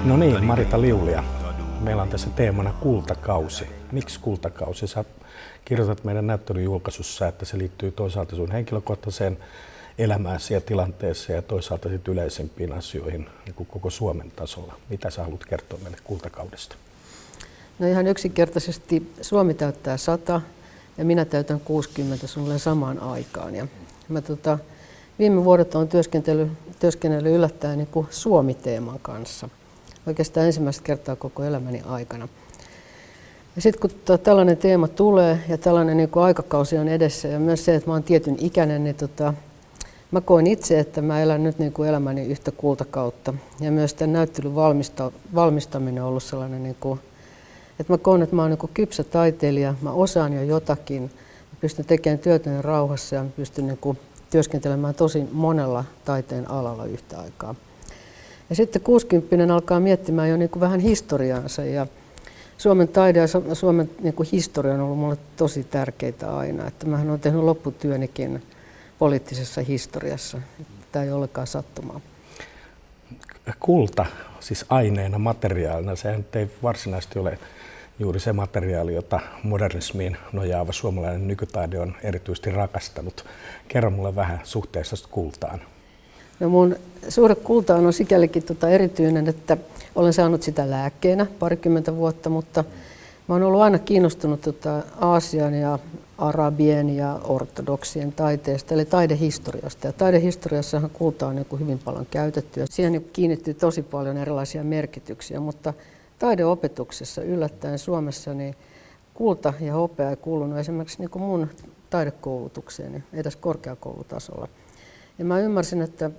No niin, Marita Liulia. Meillä on tässä teemana kultakausi. Miksi kultakausi? Sä kirjoitat meidän näyttelyn julkaisussa, että se liittyy toisaalta sun henkilökohtaiseen elämääsi ja tilanteeseen ja toisaalta sitten yleisempiin asioihin niin kuin koko Suomen tasolla. Mitä sä haluat kertoa meille kultakaudesta? No ihan yksinkertaisesti Suomi täyttää 100 ja minä täytän 60 suunnilleen samaan aikaan. Ja mä viime vuodet olen työskennellyt yllättäen niin kuin Suomi-teeman kanssa. Oikeastaan ensimmäistä kertaa koko elämäni aikana. Ja sitten kun tällainen teema tulee ja tällainen niin kuin aikakausi on edessä ja myös se, että mä oon tietyn ikäinen, niin mä koen itse, että mä elän nyt niin kuin elämäni yhtä kultakautta. Ja myös tämän näyttelyn valmistaminen on ollut sellainen, niin kuin, että mä koen, että mä oon niin kuin kypsä taiteilija, mä osaan jo jotakin, mä pystyn tekemään työtäni rauhassa ja mä pystyn niin kuin työskentelemään tosi monella taiteen alalla yhtä aikaa. Ja sitten 60 alkaa miettimään jo niin kuin vähän historiaansa ja Suomen taide ja Suomen niin kuin historia on ollut mulle tosi tärkeitä aina. Että mähän olen tehnyt lopputyönikin poliittisessa historiassa. Tämä ei ole ollenkaan sattumaa. Kulta, siis aineena, materiaalina, sehän ei varsinaisesti ole juuri se materiaali, jota modernismiin nojaava suomalainen nykytaide on erityisesti rakastanut. Kerro mulle vähän suhteessa kultaan. No mun suhde kultaan on sikälikin erityinen, että olen saanut sitä lääkkeenä parikymmentä vuotta, mutta mä oon ollut aina kiinnostunut Aasian ja arabien ja ortodoksien taiteesta, eli taidehistoriasta. Ja taidehistoriassahan kultaa on niin kuin hyvin paljon käytetty ja siihen niin kiinnittyy tosi paljon erilaisia merkityksiä, mutta taideopetuksessa yllättäen Suomessa niin kulta ja hopea ei kuulunut esimerkiksi niin kuin mun taidekoulutukseeni, edes korkeakoulutasolla. Ja mä ymmärsin, että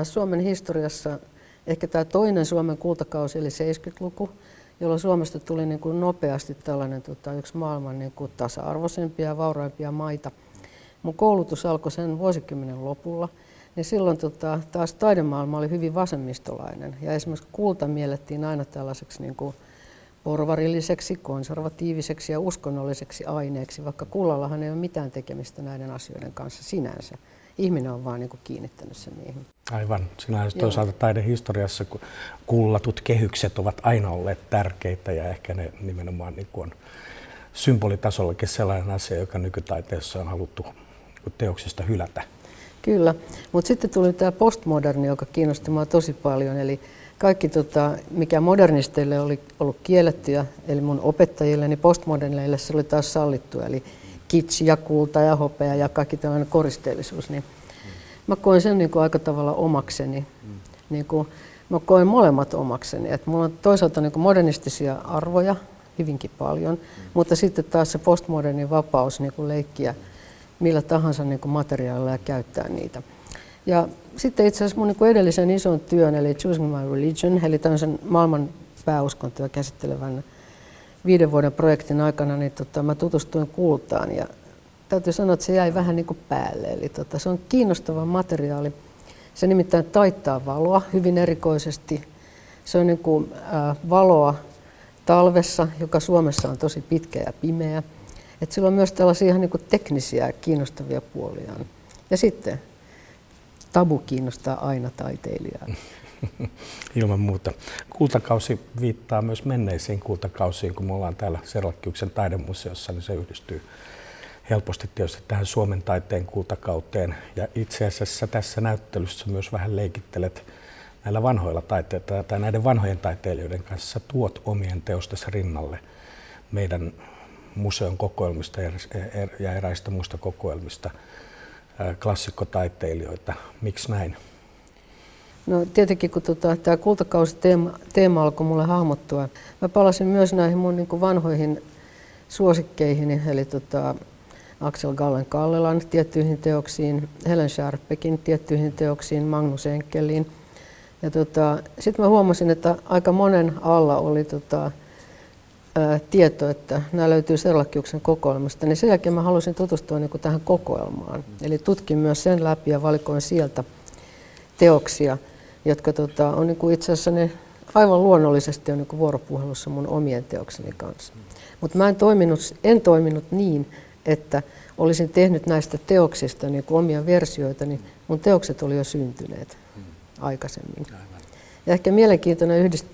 Suomen historiassa ehkä tämä toinen Suomen kultakausi eli 70-luku, jolloin Suomesta tuli niin kuin nopeasti tällainen yksi maailman niin kuin tasa-arvoisempia ja vauraimpia maita. Mun koulutus alkoi sen vuosikymmenen lopulla, niin silloin taas taidemaailma oli hyvin vasemmistolainen. Ja esimerkiksi kulta miellettiin aina tällaiseksi niin kuin porvarilliseksi, konservatiiviseksi ja uskonnolliseksi aineeksi, vaikka kullallahan ei ole mitään tekemistä näiden asioiden kanssa sinänsä. Ihminen on vaan niin kuin kiinnittänyt sen niihin. Aivan. Sinä toisaalta taidehistoriassa kullatut kehykset ovat aina olleet tärkeitä ja ehkä ne nimenomaan niin kuin on symbolitasollakin sellainen asia, joka nykytaiteessa on haluttu teoksista hylätä. Kyllä, mutta sitten tuli tämä postmoderni, joka kiinnosti minua tosi paljon. Eli kaikki, mikä modernisteille oli ollut kiellettyä, eli mun opettajille, niin postmoderneille se oli taas sallittua. Eli kitsi ja kulta ja hopea ja kaikki tällainen koristeellisuus. Niin mä koen sen niin kuin aika tavalla omakseni. Niin kuin, mä koen molemmat omakseni. Et mulla on toisaalta niin kuin modernistisia arvoja hyvinkin paljon, mutta sitten taas se postmodernin vapaus niin kuin leikkiä millä tahansa niin kuin materiaalilla ja käyttää niitä. Ja sitten itse asiassa mun niin kuin edellisen ison työn, eli Choosing My Religion, eli tämmöisen maailman pääuskontoa käsittelevän 5 vuoden projektin aikana, niin mä tutustuin kultaan ja täytyy sanoa, että se jäi vähän niin kuin päälle. Eli se on kiinnostava materiaali. Se nimittäin taittaa valoa hyvin erikoisesti. Se on niin kuin valoa talvessa, joka Suomessa on tosi pitkä ja pimeä. Et sillä on myös tällaisia ihan niin kuin teknisiä kiinnostavia puoliaan. Ja sitten tabu kiinnostaa aina taiteilijaa. Ilman muuta. Kultakausi viittaa myös menneisiin kultakausiin, kun me ollaan täällä Serlakkiuksen taidemuseossa, niin se yhdistyy helposti tietysti tähän Suomen taiteen kultakauteen. Ja itse asiassa tässä näyttelyssä myös vähän leikittelet näillä vanhoilla taiteilla tai näiden vanhojen taiteilijoiden kanssa, tuot omien teostesi rinnalle meidän museon kokoelmista ja eräistä muista kokoelmista klassikkotaiteilijoita. Miksi näin? No tietenkin, kun tämä kultakausi-teema alkoi mulle hahmottua, mä palasin myös näihin mun niin kuin vanhoihin suosikkeihin, eli Axel Gallen-Kallelan tiettyihin teoksiin, Helen Scherfbeckin tiettyihin teoksiin, Magnus Enkelin. Ja sitten mä huomasin, että aika monen alla oli tieto, että nämä löytyy Serlachiuksen kokoelmasta, niin sen jälkeen mä halusin tutustua niin kuin tähän kokoelmaan. Eli tutkin myös sen läpi ja valikoin sieltä teoksia, jotka on niin kuin itse asiassa ne aivan luonnollisesti on niin kuin vuoropuhelussa mun omien teokseni kanssa. Mutta mä en toiminut niin, että olisin tehnyt näistä teoksista niin kuin omia versioita, niin mun teokset oli jo syntyneet aikaisemmin. Ja ehkä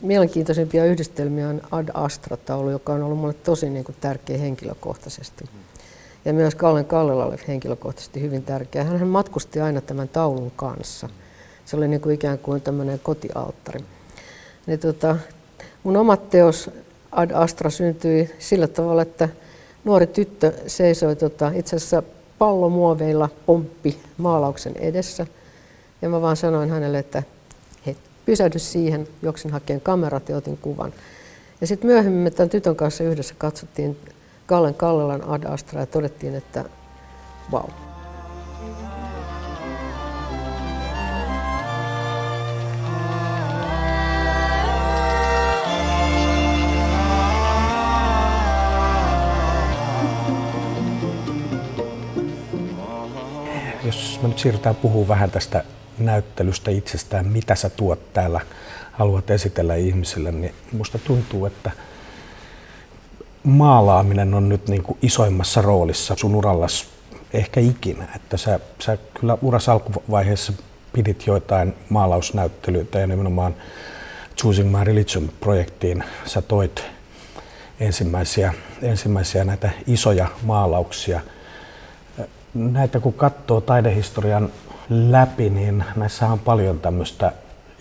mielenkiintoisimpia yhdistelmiä on Ad Astra-taulu, joka on ollut mulle tosi niin kuin tärkeä henkilökohtaisesti. Ja myös Kallen Kallelalle henkilökohtaisesti hyvin tärkeä. Hän matkusti aina tämän taulun kanssa. Se oli niin kuin ikään kuin tämmöinen kotialttari. Niin mun oma teos Ad Astra syntyi sillä tavalla, että nuori tyttö seisoi itse asiassa pallomuoveilla pomppi maalauksen edessä. Ja mä vaan sanoin hänelle, että hei, pysähdy siihen, juoksin hakeen kamerat ja otin kuvan. Ja sitten myöhemmin me tämän tytön kanssa yhdessä katsottiin Kallen Kallelan Ad Astra ja todettiin, että vau. Jos me nyt siirrytään puhumaan vähän tästä näyttelystä itsestään, mitä sä tuot täällä, haluat esitellä ihmisille, niin musta tuntuu, että maalaaminen on nyt niin kuin isoimmassa roolissa sun urallas ehkä ikinä. Että sä kyllä uras alkuvaiheessa pidit joitain maalausnäyttelyitä ja nimenomaan Choosing My Religion-projektiin sä toit ensimmäisiä näitä isoja maalauksia. Näitä kun katsoo taidehistorian läpi, niin näissä on paljon tämmöistä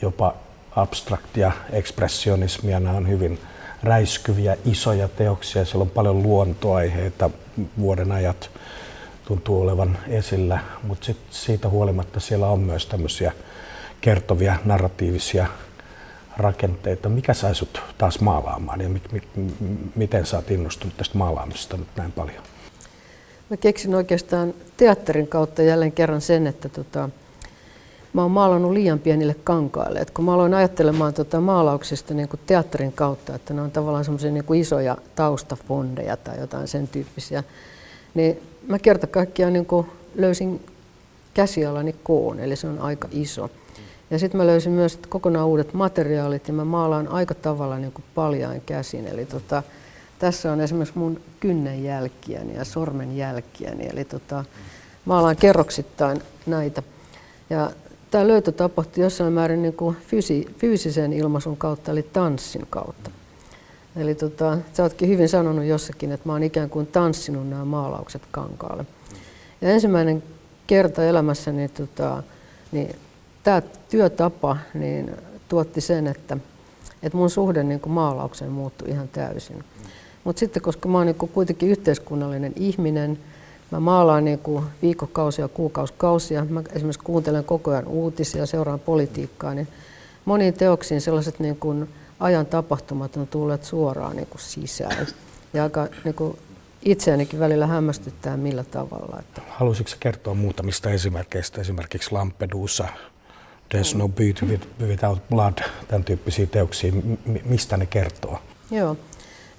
jopa abstraktia ekspressionismia. Nämä on hyvin räiskyviä, isoja teoksia. Siellä on paljon luontoaiheita, vuodenajat tuntuu olevan esillä, mutta siitä huolimatta siellä on myös tämmöisiä kertovia, narratiivisia rakenteita. Mikä sai sut taas maalaamaan ja miten sä oot innostunut tästä maalaamisesta nyt näin paljon? Mä keksin oikeastaan teatterin kautta jälleen kerran sen, että mä oon maalannut liian pienille kankaille. Et kun mä aloin ajattelemaan maalauksista niin kuin teatterin kautta, että ne on tavallaan semmoisia niin kuin isoja taustafondeja tai jotain sen tyyppisiä, niin mä kerta kaikkiaan niin kuin löysin käsialani koon, eli se on aika iso. Ja sitten mä löysin myös kokonaan uudet materiaalit ja mä maalaan aika tavalla niin kuin paljain käsin. Eli tässä on esimerkiksi mun kynnenjälkiäni ja sormenjälkiäni, eli maalaan kerroksittain näitä. Ja tämä löytö tapahtui jossain määrin niin kuin fyysisen ilmaisun kautta, eli tanssin kautta. Eli sä ootkin hyvin sanonut jossakin, että mä oon ikään kuin tanssinut nämä maalaukset kankaalle. Ja ensimmäinen kerta elämässäni niin tämä työtapa niin tuotti sen, että mun suhde niin kuin maalaukseen muuttui ihan täysin. Mutta sitten, koska mä oon niin kuin kuitenkin yhteiskunnallinen ihminen, mä maalaan niin kuin viikkokausia, kuukausikaisia, mä esimerkiksi kuuntelen koko ajan uutisia, seuraan politiikkaa, niin moniin teoksiin sellaiset niin kuin ajan tapahtumat on tulleet suoraan niin kuin sisään. Ja aika niin kuin itseänikin välillä hämmästyttää millä tavalla. Että. Haluaisitko kertoa muutamista esimerkkeistä, esimerkiksi Lampedusa, There's no beauty without blood, tämän tyyppisiä teoksia, mistä ne kertoo? Joo.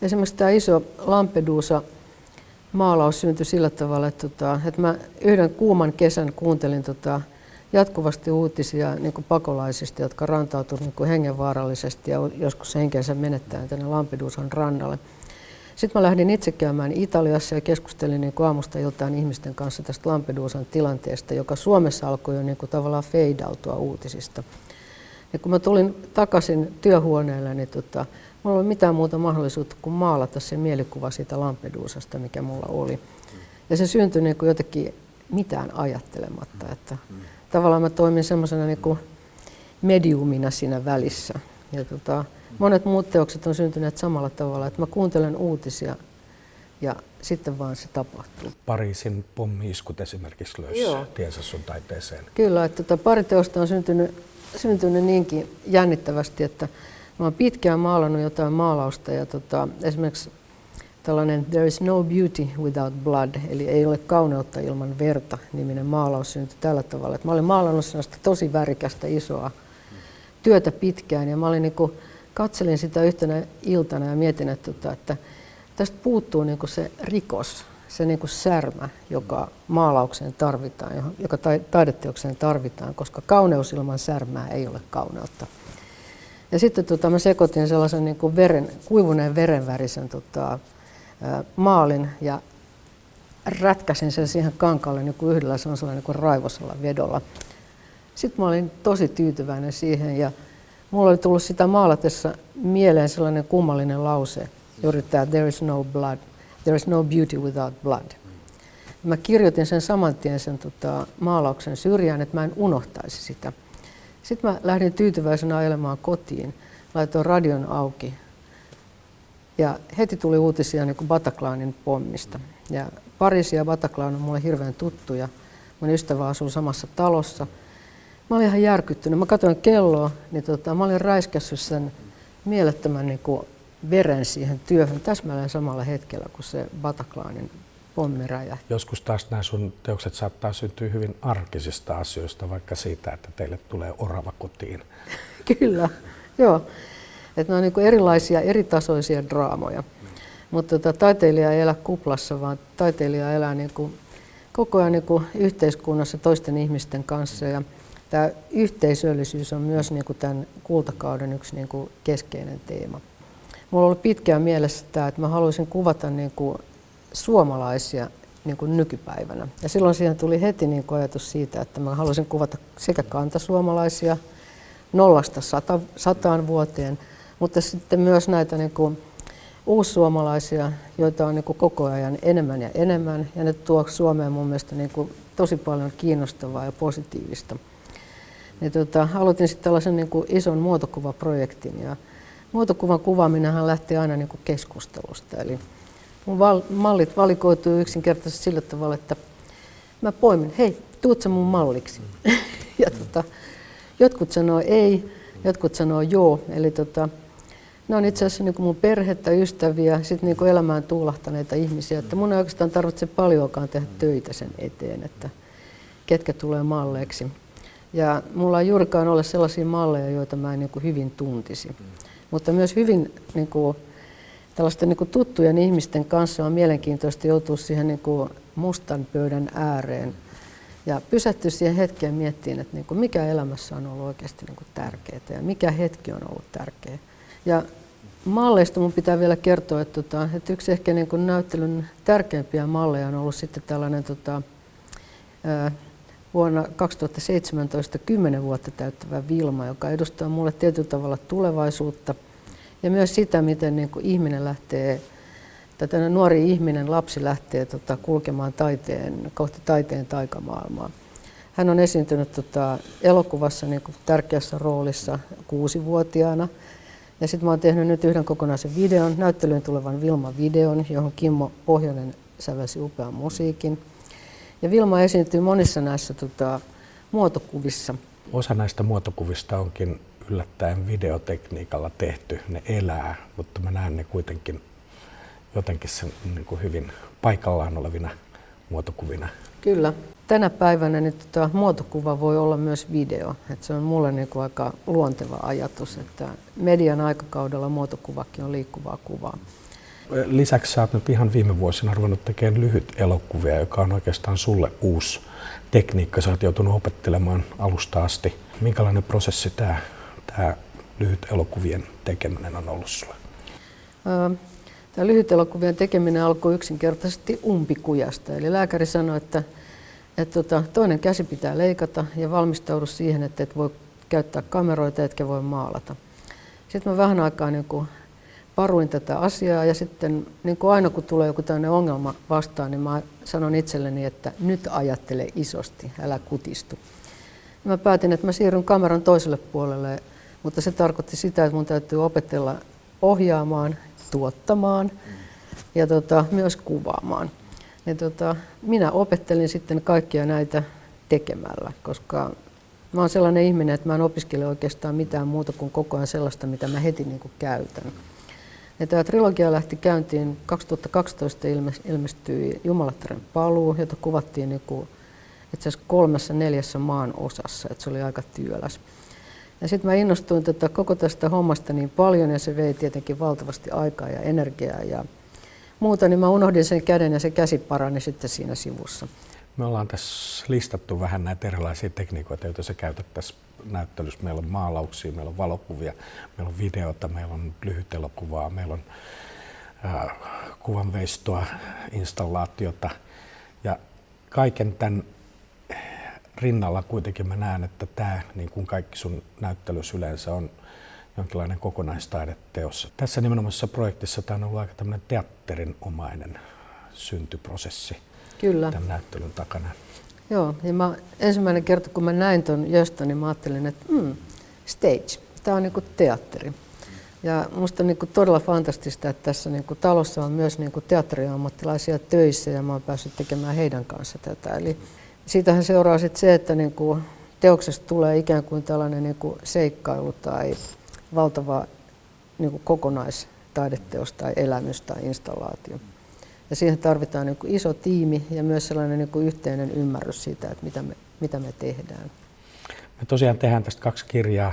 Esimerkiksi tämä iso Lampedusa-maalaus syntyi sillä tavalla, että mä yhden kuuman kesän kuuntelin jatkuvasti uutisia niin kuin pakolaisista, jotka rantautuivat niin kuin hengenvaarallisesti ja joskus henkensä menettäen tänne Lampedusan rannalle. Sitten mä lähdin itse käymään Italiassa ja keskustelin niin kuin aamusta iltaan ihmisten kanssa tästä Lampedusan tilanteesta, joka Suomessa alkoi jo niin kuin tavallaan feidautua uutisista. Ja kun mä tulin takaisin työhuoneelle, niin mulla ei ollut mitään muuta mahdollisuutta kuin maalata se mielikuva siitä Lampedusasta, mikä mulla oli. Ja se syntyi niin kuin jotenkin mitään ajattelematta. Että tavallaan mä toimin semmoisena niin kuin mediumina siinä välissä. Ja monet muut teokset on syntyneet samalla tavalla, että mä kuuntelen uutisia ja sitten vaan se tapahtuu. Pariisin pommi-iskut esimerkiksi löysi tiensä sun taiteeseen. Kyllä, että pari teosta on syntynyt niinkin jännittävästi, että mä oon pitkään maalannut jotain maalausta ja esimerkiksi tällainen There is no beauty without blood, eli ei ole kauneutta ilman verta -niminen maalaus syntyi tällä tavalla. Että mä olin maalannut sellaista tosi värikästä isoa työtä pitkään ja mä olin niin kuin, katselin sitä yhtenä iltana ja mietin, että tästä puuttuu niin kuin se rikos, se niin kuin särmä, joka maalaukseen tarvitaan, joka taideteokseen tarvitaan, koska kauneus ilman särmää ei ole kauneutta. Ja sitten mä sekoitin sellaisen niin kuin kuivuneen verenvärisen maalin ja rätkäsin sen siihen kankaalle niin kuin yhdellä sellaisella niin kuin raivosella vedolla. Sitten mä olin tosi tyytyväinen siihen ja mulla oli tullut sitä maalatessa mieleen sellainen kummallinen lause, juuri tämä there is no blood, there is no beauty without blood. Mä kirjoitin sen saman tien sen maalauksen syrjään, että mä en unohtaisi sitä. Sitten mä lähdin tyytyväisenä ajelemaan kotiin, laitoin radion auki ja heti tuli uutisia niin kuin Bataclanin pommista. Ja Pariisi ja Bataclan on mulle hirveän tuttuja. Mun ystävä asuu samassa talossa. Mä olin ihan järkyttynyt. Mä katsoin kelloa, niin mä olin räiskässyt sen mielettömän niin kuin veren siihen työhön täsmälleen samalla hetkellä, kun se Bataclanin pommi räjähti. Joskus taas nämä sun teokset saattaa syntyä hyvin arkisista asioista, vaikka siitä, että teille tulee orava kotiin. Kyllä, joo. Että ne on niin kuin erilaisia, eritasoisia draamoja. Mutta taiteilija ei elä kuplassa, vaan taiteilija elää niin kuin koko ajan niin kuin yhteiskunnassa toisten ihmisten kanssa. Ja tämä yhteisöllisyys on myös niin kuin tämän kultakauden yksi niin kuin keskeinen teema. Mulla on ollut pitkään mielessä tämä, että mä haluaisin kuvata niin kuin suomalaisia niin kuin nykypäivänä. Ja silloin siihen tuli heti niin kuin ajatus siitä, että mä haluaisin kuvata sekä kantasuomalaisia 0–100 vuoteen, mutta sitten myös näitä niin kuin uussuomalaisia, joita on niin kuin koko ajan enemmän ja enemmän. Ja ne tuo Suomeen mun mielestä niin kuin tosi paljon kiinnostavaa ja positiivista. Niin aloitin sitten tällaisen niin kuin ison muotokuvaprojektin. Ja muotokuvan kuvaaminenhan lähti aina niin kuin keskustelusta. Eli mun mallit valikoituu yksinkertaisesti sillä tavalla, että mä poimin, hei, tuut sä mun malliksi? Ja jotkut sanoo ei, jotkut sanoo joo. Eli ne on itse asiassa niin kuin mun perhettä, ystäviä, sitten niin kuin elämään tuulahtaneita ihmisiä. Että mun ei oikeastaan tarvitse paljonkaan tehdä töitä sen eteen, että ketkä tulee malleiksi. Ja mulla ei juurikaan ole sellaisia malleja, joita mä en niin kuin hyvin tuntisi. Mutta myös hyvin niin kuin, tällaisten niin kuin tuttujen ihmisten kanssa on mielenkiintoista joutua siihen niin kuin mustan pöydän ääreen ja pysähtyä siihen hetkeen miettimään, että niin kuin mikä elämässä on ollut oikeasti niin kuin tärkeää ja mikä hetki on ollut tärkeä. Ja malleista mun pitää vielä kertoa, että yksi ehkä niin kuin näyttelyn tärkeimpiä malleja on ollut sitten tällainen vuonna 2017 10 vuotta täyttävä Vilma, joka edustaa mulle tietyllä tavalla tulevaisuutta ja myös sitä, miten niin kuin ihminen lähtee, tai nuori ihminen, lapsi lähtee kulkemaan kohti taiteen taikamaailmaa. Hän on esiintynyt elokuvassa niin kuin tärkeässä roolissa 6-vuotiaana. Ja sitten mä oon tehnyt nyt yhden kokonaisen videon, näyttelyyn tulevan Vilma-videon, johon Kimmo Pohjonen sävelsi upean musiikin. Ja Vilma esiintyy monissa näissä muotokuvissa. Osa näistä muotokuvista onkin yllättäen videotekniikalla tehty. Ne elää, mutta mä näen ne kuitenkin jotenkin sen niin kuin hyvin paikallaan olevina muotokuvina. Kyllä. Tänä päivänä niin muotokuva voi olla myös video. Et se on mulle niin kuin aika luonteva ajatus, että median aikakaudella muotokuvakin on liikkuvaa kuvaa. Lisäksi sä oot nyt ihan viime vuosina ruvennut tekemään lyhyt elokuvia, joka on oikeastaan sulle uusi tekniikka. Sä oot joutunut opettelemaan alusta asti. Minkälainen prosessi tämä lyhyt elokuvien tekeminen on ollut sulle? Tämä lyhyt elokuvien tekeminen alkoi yksinkertaisesti umpikujasta. Eli lääkäri sanoi, että toinen käsi pitää leikata ja valmistaudu siihen, että et voi käyttää kameroita etkä voi maalata. Sitten mä vähän aikaa niin kuin paruin tätä asiaa ja sitten niin kuin aina kun tulee joku tämmöinen ongelma vastaan, niin mä sanon itselleni, että nyt ajattele isosti, älä kutistu. Ja mä päätin, että mä siirryn kameran toiselle puolelle, mutta se tarkoitti sitä, että mun täytyy opetella ohjaamaan, tuottamaan ja myös kuvaamaan. Ja minä opettelin sitten kaikkia näitä tekemällä, koska mä oon sellainen ihminen, että mä en opiskele oikeastaan mitään muuta kuin koko ajan sellaista, mitä mä heti niin kuin käytän. Ja tämä trilogia lähti käyntiin 2012 ilmestyi Jumalattaren paluu, jota kuvattiin niin kuin itse asiassa 3–4 maan osassa, että se oli aika työläs. Ja sitten mä innostuin koko tästä hommasta niin paljon ja se vei tietenkin valtavasti aikaa ja energiaa ja muuta, niin mä unohdin sen käden ja se käsi parani sitten siinä sivussa. Me ollaan tässä listattu vähän näitä erilaisia tekniikoita, joita sä käytät tässä näyttelyssä. Meillä on maalauksia, meillä on valokuvia, meillä on videota, meillä on lyhytelokuvaa, meillä on kuvanveistoa, installaatiota. Ja kaiken tämän rinnalla kuitenkin mä näen, että tämä, niin kuin kaikki sun näyttelyssä yleensä, on jonkinlainen kokonaistaideteos. Tässä nimenomaisessa projektissa tämä on ollut aika tämmöinen teatterinomainen syntyprosessi. Kyllä. Tämän näyttelyn takana. Joo, ja ensimmäinen kerta kun mä näin ton Jöstä, niin mä ajattelin, että stage, tämä on niinku teatteri. Ja musta on niinku todella fantastista, että tässä niinku talossa on myös niinku teatteriammattilaisia töissä ja mä oon päässyt tekemään heidän kanssa tätä. Eli siitähän seuraa sit se, että niinku teoksesta tulee ikään kuin tällainen niinku seikkailu tai valtava niinku kokonaistaideteos tai elämys tai installaatio. Ja siihen tarvitaan niin kuin iso tiimi ja myös sellainen niin kuin yhteinen ymmärrys siitä, että mitä me tehdään. Me tosiaan tehdään tästä 2 kirjaa.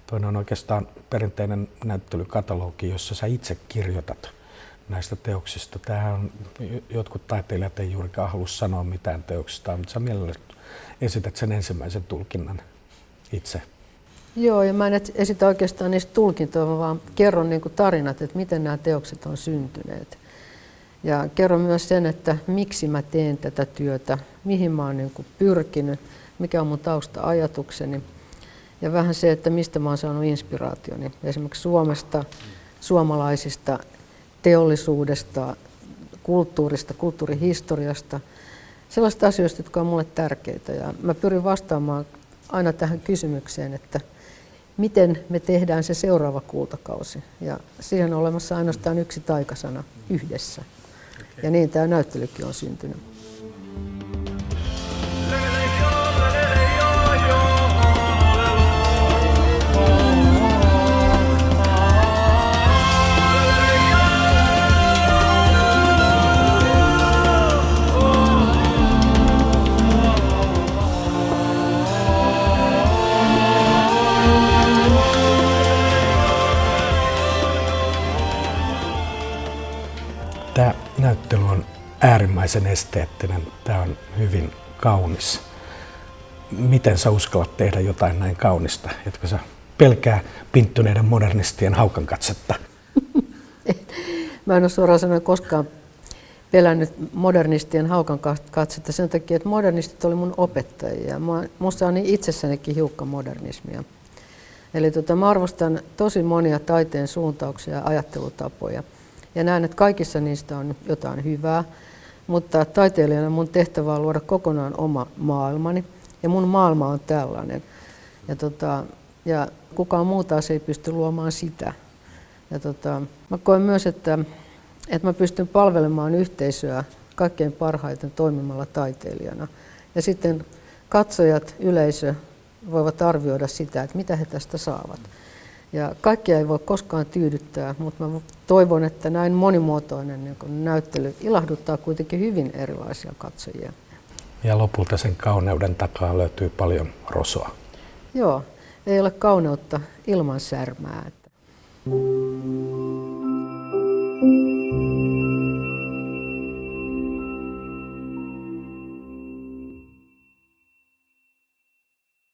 Toinen on oikeastaan perinteinen näyttelykatalogi, jossa sä itse kirjoitat näistä teoksista. Tämähän on, jotkut taiteilijat ei juurikaan halua sanoa mitään teoksista, mutta sä mielelläsi esität sen ensimmäisen tulkinnan itse. Joo, ja mä en esitä oikeastaan niistä tulkintoja, vaan kerron niin kuin tarinat, että miten nämä teokset on syntyneet. Ja kerron myös sen, että miksi mä teen tätä työtä, mihin mä oon niin kuin pyrkinyt, mikä on mun tausta-ajatukseni. Ja vähän se, että mistä mä oon saanut inspiraationi. Esimerkiksi Suomesta, suomalaisista, teollisuudesta, kulttuurista, kulttuurihistoriasta. Sellaista asioista, jotka on mulle tärkeitä. Ja mä pyrin vastaamaan aina tähän kysymykseen, että miten me tehdään se seuraava kultakausi. Ja siihen on olemassa ainoastaan yksi taikasana, yhdessä. Ja niin tämä näyttelykin on syntynyt. Tämä näyttely on äärimmäisen esteettinen. Tämä on hyvin kaunis. Miten sä uskallat tehdä jotain näin kaunista? Etkö sä pelkää pinttyneiden modernistien haukankatsetta? Mä en ole suoraan sanoen koskaan pelännyt modernistien haukankatsetta sen takia, että modernistit oli mun opettajia. Musta on niin itsessänikin hiukka modernismia. Eli mä arvostan tosi monia taiteen suuntauksia ja ajattelutapoja. Ja näen, että kaikissa niistä on jotain hyvää, mutta taiteilijana mun tehtävä on luoda kokonaan oma maailmani. Ja mun maailma on tällainen. Ja kukaan muu taas ei pysty luomaan sitä. Ja mä koen myös, että mä pystyn palvelemaan yhteisöä kaikkein parhaiten toimimalla taiteilijana. Ja sitten katsojat, yleisö voivat arvioida sitä, että mitä he tästä saavat. Ja kaikkia ei voi koskaan tyydyttää, mutta mä toivon, että näin monimuotoinen näyttely ilahduttaa kuitenkin hyvin erilaisia katsojia. Ja lopulta sen kauneuden takaa löytyy paljon rosoa. Joo, ei ole kauneutta ilman särmää.